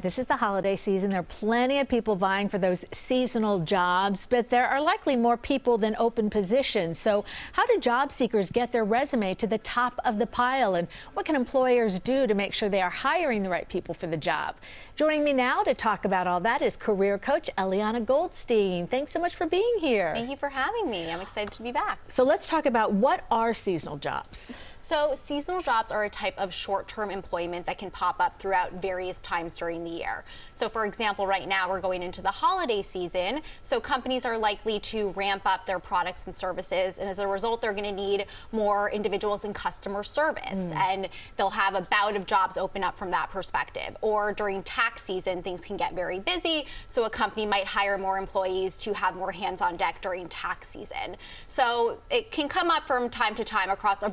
This is the holiday season. There are plenty of people vying for those seasonal jobs, but there are likely more people than open positions. So how do job seekers get their resume to the top of the pile? And what can employers do to make sure they are hiring the right people for the job? Joining me now to talk about all that is career coach Eliana Goldstein. Thanks so much for being here. Thank you for having me. I'm excited to be back. So let's talk about what are seasonal jobs. So seasonal jobs are a type of short-term employment that can pop up throughout various times during the year. So for example, right now we're going into the holiday season, so companies are likely to ramp up their products and services, and as a result they're going to need more individuals in customer service, and they'll have a bout of jobs open up from that perspective. Or during tax season, things can get very busy, so a company might hire more employees to have more hands on deck during tax season. So it can come up from time to time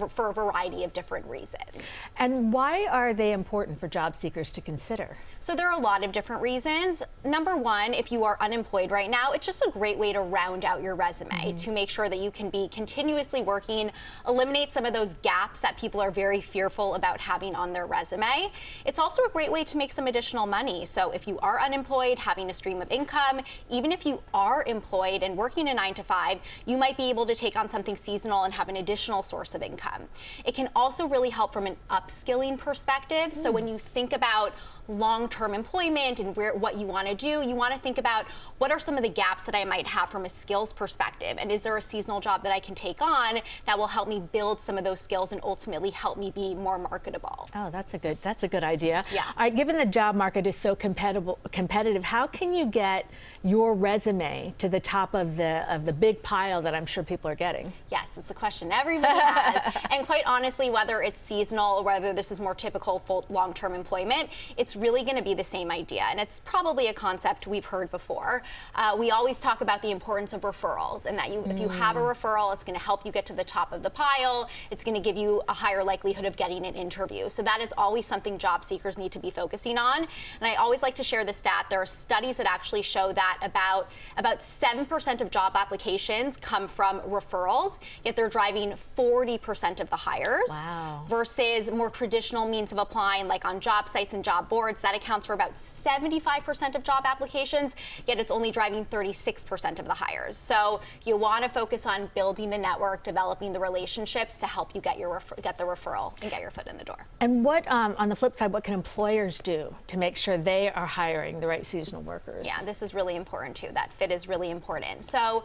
for a variety of different reasons. And why are they important for job seekers to consider? So there are a lot of different reasons. Number one, if you are unemployed right now, it's just a great way to round out your resume to make sure that you can be continuously working, eliminate some of those gaps that people are very fearful about having on their resume. It's also a great way to make some additional money. So if you are unemployed, having a stream of income, even if you are employed and working a 9 to 5, you might be able to take on something seasonal and have an additional source of income. It can also really help from an upskilling perspective. So when you think about long-term employment and what you want to do, you want to think about what are some of the gaps that I might have from a skills perspective, and is there a seasonal job that I can take on that will help me build some of those skills and ultimately help me be more marketable. Oh, that's a good idea. Yeah. All right, given the job market is so competitive, how can you get your resume to the top of the big pile that I'm sure people are getting? Yes, it's a question everybody has. And quite honestly, whether it's seasonal or whether this is more typical full long-term employment, it's really going to be the same idea. And it's probably a concept we've heard before. We always talk about the importance of referrals, and that if you have a referral, it's going to help you get to the top of the pile. It's going to give you a higher likelihood of getting an interview. So that is always something job seekers need to be focusing on. And I always like to share the stat. There are studies that actually show that about 7% of job applications come from referrals, yet they're driving 40% of the hires. Wow. Versus more traditional means of applying, like on job sites and job boards, that accounts for about 75% of job applications, yet it's only driving 36% of the hires. So you want to focus on building the network, developing the relationships to help you get the referral and get your foot in the door. And what, on the flip side, what can employers do to make sure they are hiring the right seasonal workers? Yeah, this is really important too. That fit is really important. So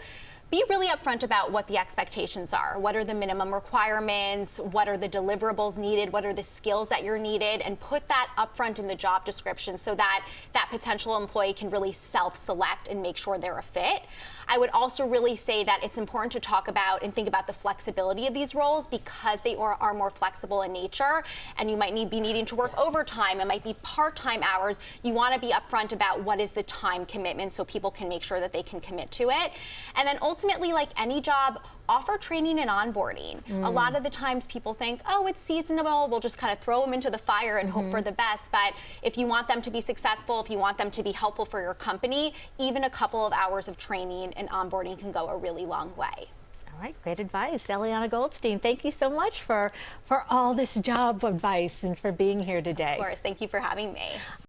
be really upfront about what the expectations are. What are the minimum requirements? What are the deliverables needed? What are the skills that you're needed? And put that upfront in the job description so that that potential employee can really self-select and make sure they're a fit. I would also really say that it's important to talk about and think about the flexibility of these roles, because they are more flexible in nature, and you might be needing to work overtime. It might be part-time hours. You want to be upfront about what is the time commitment so people can make sure that they can commit to it. And then ultimately, like any job, offer training and onboarding. A lot of the times people think, oh, it's seasonal, we'll just kind of throw them into the fire and hope for the best. But if you want them to be successful, if you want them to be helpful for your company, even a couple of hours of training and onboarding can go a really long way. All right, great advice. Eliana Goldstein, thank you so much for all this job advice and for being here today. Of course, thank you for having me.